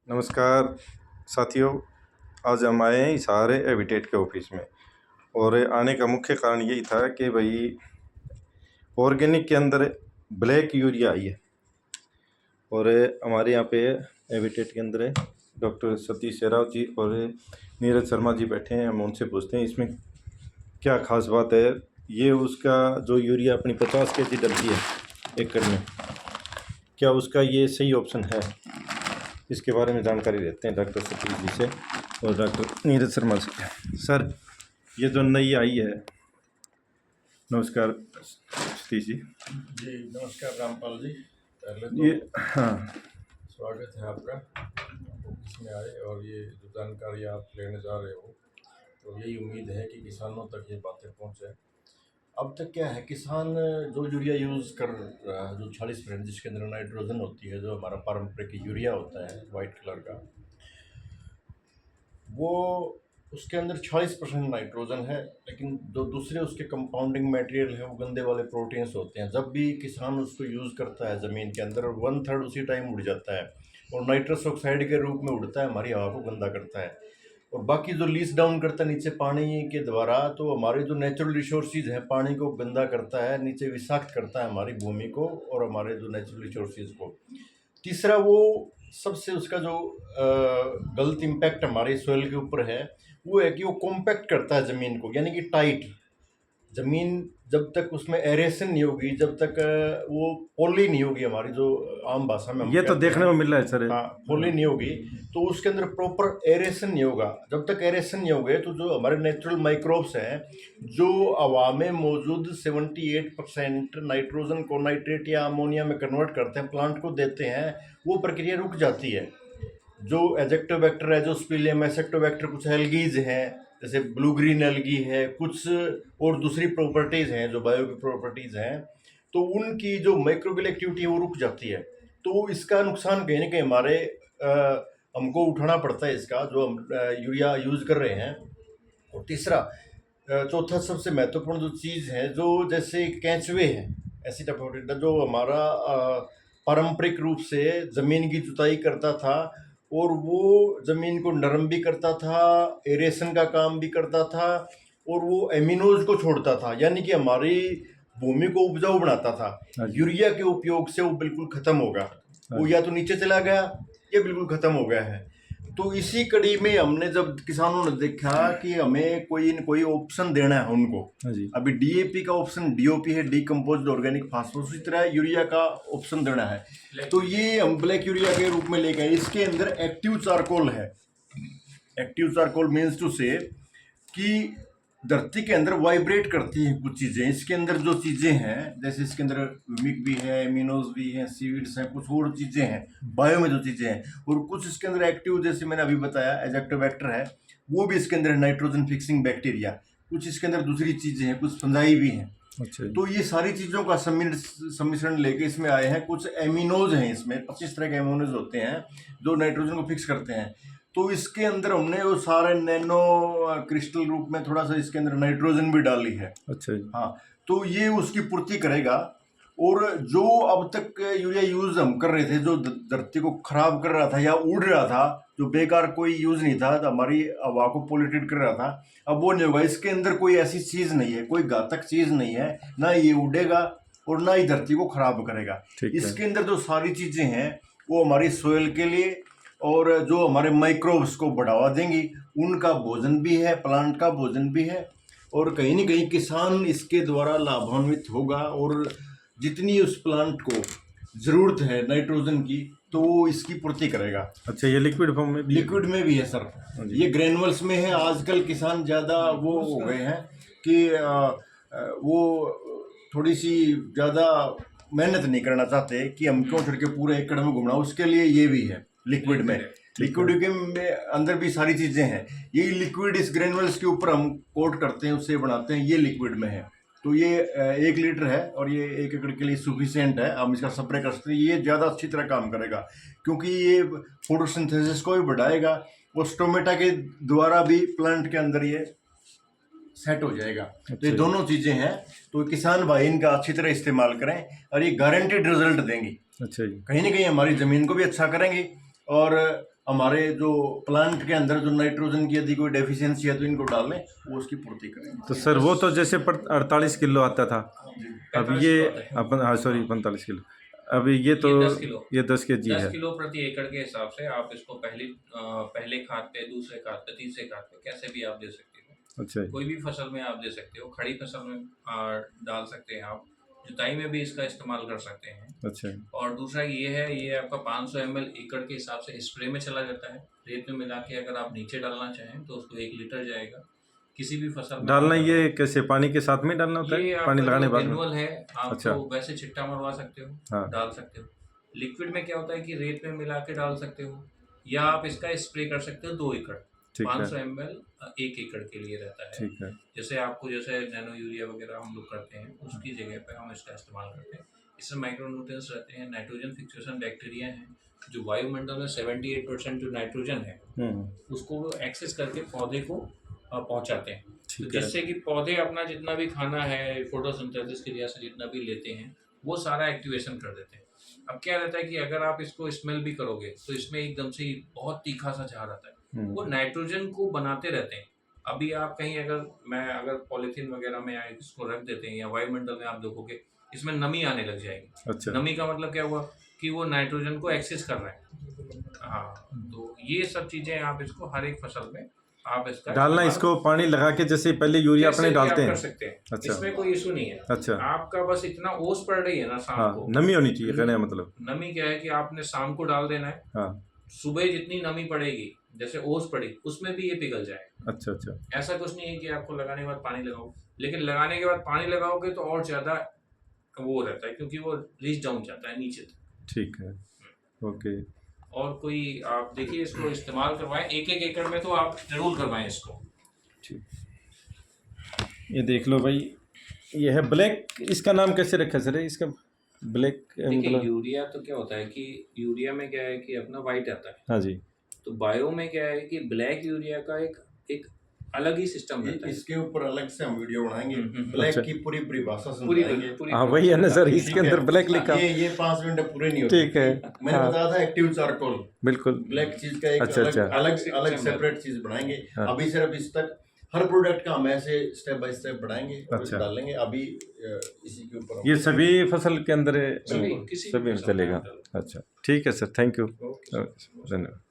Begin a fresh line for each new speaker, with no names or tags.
नमस्कार साथियों। आज हम आए हैं हिसार एविटेट के ऑफिस में। और आने का मुख्य कारण यही था कि भाई ऑर्गेनिक के अंदर ब्लैक यूरिया आई है। और हमारे यहाँ पे एविटेट के अंदर डॉक्टर सतीश शेराव जी और नीरज शर्मा जी बैठे हैं। हम उनसे पूछते हैं इसमें क्या खास बात है। ये उसका जो यूरिया अपनी 50 kg डलती है एकड़ में, क्या उसका ये सही ऑप्शन है, इसके बारे में जानकारी लेते हैं डॉक्टर सतीश जी से और डॉक्टर नीरज शर्मा से। सर, ये जो नई आई है, नमस्कार सतीश जी।
जी नमस्कार रामपाल जी। पहले
ये
तो
हाँ,
स्वागत है आपका ऑफिस में आए और ये जो जानकारी आप लेने जा रहे हो, तो यही उम्मीद है कि किसानों तक ये बातें पहुंचे। अब तक क्या है, किसान जो यूरिया यूज़ कर रहा है, जो 40% जिसके अंदर नाइट्रोजन होती है, जो हमारा पारंपरिक यूरिया होता है वाइट कलर का, वो उसके अंदर 40% नाइट्रोजन है, लेकिन जो दूसरे उसके कंपाउंडिंग मटेरियल है वो गंदे वाले प्रोटीन्स होते हैं। जब भी किसान उसको यूज़ करता है ज़मीन के अंदर, 1/3 उसी टाइम उड़ जाता है और नाइट्रस ऑक्साइड के रूप में उड़ता है, हमारी हवा को गंदा करता है। और बाकी जो लीच डाउन करता है नीचे पानी के द्वारा, तो हमारे जो नेचुरल रिसोर्सेज हैं पानी को गंदा करता है, नीचे विषाक्त करता है हमारी भूमि को और हमारे जो नेचुरल रिसोर्सेज को। तीसरा, वो सबसे उसका जो गलत इम्पैक्ट हमारे सोइल के ऊपर है वो है कि वो कॉम्पैक्ट करता है ज़मीन को, यानी कि टाइट ज़मीन जब तक उसमें एरेशन नहीं होगी, जब तक वो पोली नहीं होगी, हमारी जो आम भाषा में हम
ये तो
कहते
देखने
हैं,
को मिल रहा है सर।
हाँ, पोली नहीं होगी, तो उसके अंदर प्रॉपर एरेशन नहीं होगा। जब तक एरेशन नहीं होगे तो जो हमारे नेचुरल माइक्रोब्स हैं, जो हवा में मौजूद 78% नाइट्रोजन को नाइट्रेट या अमोनिया में कन्वर्ट करते हैं, प्लांट को देते हैं, वो प्रक्रिया रुक जाती है। जो एजेक्टोबैक्टर है, जो स्पिलियम एसेक्टोबैक्टर, कुछ एल्गीज हैं जैसे ब्लू ग्रीन एल्गी है, कुछ और दूसरी प्रॉपर्टीज़ हैं जो बायो की प्रॉपर्टीज़ हैं, तो उनकी जो माइक्रोबियल एक्टिविटी है वो रुक जाती है। तो इसका नुकसान कहीं ना कहीं हमारे हमको उठाना पड़ता है इसका, जो हम यूरिया यूज़ कर रहे हैं। और तीसरा, चौथा सबसे महत्वपूर्ण जो चीज़ है, जो जैसे केंचुए हैं, ऐसी टाइप जो हमारा पारंपरिक रूप से ज़मीन की जुताई करता था और वो ज़मीन को नरम भी करता था, एरेशन का काम भी करता था और वो एमिनोज को छोड़ता था, यानी कि हमारी भूमि को उपजाऊ बनाता था।
हाँ जी।
यूरिया के उपयोग से वो बिल्कुल ख़त्म होगा, वो या तो नीचे चला गया या बिल्कुल ख़त्म हो गया है। तो इसी कड़ी में हमने, जब किसानों ने देखा कि हमें कोई न कोई ऑप्शन देना है उनको,
हाँ जी।
अभी डीएपी का ऑप्शन डीओपी है, डीकम्पोज्ड ऑर्गेनिक फास्फोरस, उसी तरह यूरिया का ऑप्शन देना है, तो ये हम ब्लैक यूरिया के रूप में लेके आए। इसके अंदर एक्टिव चारकोल है। एक्टिव चारकोल मीन्स टू से कि धरती के अंदर वाइब्रेट करती हैं कुछ चीज़ें। इसके अंदर जो चीज़ें हैं, जैसे इसके अंदर मिक भी है, एमिनोज भी हैं, सीविड्स हैं, कुछ और चीज़ें हैं बायो में जो चीज़ें हैं, और कुछ इसके अंदर एक्टिव, जैसे मैंने अभी बताया एजेक्टोबैक्टर है, वो भी इसके अंदर नाइट्रोजन फिक्सिंग बैक्टीरिया, कुछ इसके अंदर दूसरी चीज़ें हैं, कुछ फंजाई भी हैं।
अच्छा जी।
तो ये सारी चीज़ों का सम्मिश्रण लेके इसमें आए हैं। कुछ एमिनोज हैं, इसमें 25 तरह के एमिनोज होते हैं जो नाइट्रोजन को फिक्स करते हैं। तो इसके अंदर हमने वो सारे नैनो क्रिस्टल रूप में थोड़ा सा इसके अंदर नाइट्रोजन भी डाली है।
अच्छा जी।
हाँ, तो ये उसकी पूर्ति करेगा। और जो अब तक यूरिया यूज़ हम कर रहे थे, जो धरती को खराब कर रहा था या उड़ रहा था, जो बेकार कोई यूज़ नहीं था, तो हमारी हवा को पोल्यूटेड कर रहा था, अब वो नहीं होगा। इसके अंदर कोई ऐसी चीज़ नहीं है, कोई घातक चीज़ नहीं है, ना ये उड़ेगा और ना ही धरती को खराब करेगा। इसके अंदर जो सारी चीज़ें हैं वो हमारी सोइल के लिए और जो हमारे माइक्रोब्स को बढ़ावा देंगी, उनका भोजन भी है, प्लांट का भोजन भी है, और कहीं ना कहीं किसान इसके द्वारा लाभान्वित होगा। और जितनी उस प्लांट को ज़रूरत है नाइट्रोजन की, तो वो इसकी पूर्ति करेगा।
अच्छा, ये लिक्विड फॉर्म में
लिक्विड में भी है सर, ये ग्रेनुअल्स में है। आजकल किसान ज़्यादा वो हो गए हैं कि वो थोड़ी सी ज़्यादा मेहनत नहीं करना चाहते कि हम क्यों छिड़के पूरे एकड़ में घुमाना, उसके लिए ये भी है लिक्विड में। लिक्विड के में अंदर भी सारी चीज़ें हैं। ये लिक्विड इस ग्रेनुअल्स के ऊपर हम कोट करते हैं, उससे बनाते हैं, ये लिक्विड में है। तो ये 1 लीटर है और ये 1 एकड़ के लिए सफिशिएंट है। हम इसका स्प्रे कर सकते हैं, ये ज़्यादा अच्छी तरह काम करेगा क्योंकि ये फोटोसिंथेसिस को भी बढ़ाएगा और स्टोमेटा के द्वारा भी प्लांट के अंदर ये सेट हो जाएगा। तो ये दोनों चीज़ें हैं, तो किसान भाई इनका अच्छी तरह इस्तेमाल करें और ये गारंटेड रिजल्ट देंगी।
अच्छा जी।
कहीं ना कहीं हमारी ज़मीन को भी अच्छा करेंगी और हमारे जो प्लांट के अंदर जो नाइट्रोजन की यदि कोई डेफिशिएंसी है तो इनको डाल लें, वो उसकी पूर्ति करेंगे।
तो सर वो तो जैसे 48 किलो आता था, अब
45
ये
किलो आता है।
अपन, हाँ सॉरी 45 किलो, अब ये तो
ये 10 किलो।
ये 10 kg
10
है।
किलो प्रति एकड़ के हिसाब से आप इसको पहले खाद पे, दूसरे खाद पे, तीसरे खाद पे कैसे भी आप दे सकते हो।
अच्छा जी।
कोई भी फसल में आप दे सकते हो, खड़ी फसल में डाल सकते हैं आप, जुताई में भी इसका इस्तेमाल कर सकते हैं।
अच्छा
और दूसरा ये है, ये आपका 500 ml एकड़ के हिसाब से स्प्रे में चला जाता है। रेत में मिला के अगर आप नीचे डालना चाहें तो उसको 1 लीटर जाएगा किसी भी फसल में।
डालना ये कैसे, पानी के साथ में डालना होता
ये
है, पानी लगाने के बाद में?
मैनुअल है, आप
अच्छा।
तो वैसे छिट्टा मरवा सकते हो,
हाँ।
डाल सकते हो। लिक्विड में क्या होता है कि रेत में मिला के डाल सकते हो, या आप इसका स्प्रे कर सकते हो 2 एकड़,
ठीक है
500 ml 1 एकड़ के लिए रहता है।
ठीक है।
जैसे आपको जैसे नैनो यूरिया वगैरह हम लोग करते हैं, उसकी जगह पे हम इसका इस्तेमाल करते हैं। इसमें माइक्रोन्यूट्रिएंट्स रहते हैं, नाइट्रोजन फिक्सेशन बैक्टीरिया हैं, जो वायुमंडल में 78% जो नाइट्रोजन है उसको एक्सेस करके पौधे को पहुंचाते हैं। तो
ठीक है।
जिससे कि पौधे अपना जितना भी खाना है फोटोसिंथेसिस की क्रिया से जितना भी लेते हैं वो सारा एक्टिवेशन कर देते हैं। अब क्या रहता है कि अगर आप इसको स्मेल भी करोगे तो इसमें एकदम से ही बहुत तीखा सा झार आता है, वो नाइट्रोजन को बनाते रहते हैं। अभी आप कहीं अगर पॉलीथीन वगैरह में इसको रख देते हैं या वायुमंडल में आप देखोगे इसमें नमी आने लग जाएगी।
अच्छा।
नमी का मतलब क्या हुआ कि वो नाइट्रोजन को एक्सेस कर रहे हैं। हाँ, तो ये सब चीजें आप इसको हर एक फसल में आप इसका
डालना, इसको पानी लगा के जैसे पहले यूरिया अपने डालते हैं।
कर सकते हैं।
अच्छा।
इसमें कोई इशू नहीं है।
अच्छा।
आपका बस इतना ओस पड़ रही है ना शाम
हाँ,
को,
नमी होनी चाहिए कहने का मतलब।
नमी क्या है कि आपने शाम को डाल देना है,
हाँ।
सुबह जितनी नमी पड़ेगी जैसे ओस पड़ी उसमें भी ये पिघल जाएगा।
अच्छा अच्छा।
ऐसा कुछ नहीं है कि आपको लगाने के बाद पानी लगाओ, लेकिन लगाने के बाद पानी लगाओगे तो और ज्यादा वो रहता है क्योंकि वो रीच डाउन जाता है नीचे तक।
ठीक है, ओके।
और कोई आप देखिए इसको इस्तेमाल करवाएं, 1-1 एकड़ में तो आप जरूर करवाएं इसको।
ठीक, ये देख लो भाई, ये है ब्लैक, इसका नाम कैसे रखा सर इसका? ब्लैक
देखिए
मतलब?
यूरिया तो क्या होता है कि यूरिया में क्या है कि अपना वाइट आता है।
हाँ जी।
तो बायो में क्या है कि ब्लैक यूरिया का एक अलग ही सिस्टम रहता है।
इसके ऊपर अलग से हम वीडियो बनाएंगे,
ब्लैक
अच्छा।
की पूरी परिभाषा
पूरी
समझाएंगे।
हाँ वही है ना सर, इसके
ठीक है।
अंदर ब्लैक लिखा।
ये 5 मिनट पूरे नहीं होते।
ठीक है।
मैंने
हाँ।
बताया था एक्टिव चारकोल,
बिल्कुल।
ब्लैक चीज का एक
अच्छा, अच्छा।
अलग सेपरेट चीज बनाएंगे।
हाँ।
अभी सिर्फ इस तक हर प्रोडक्ट का हम ऐसे स्टेप बाय स्टेप बढ़ाएंगे और
अच्छा।
डालेंगे। अभी इसी के ऊपर
ये सभी फसल के अंदर
सभी, किसी भी
सभी में
फसल के
चलेगा।
अंदर।
अच्छा ठीक है सर, थैंक यू,
ओके।
धन्यवाद।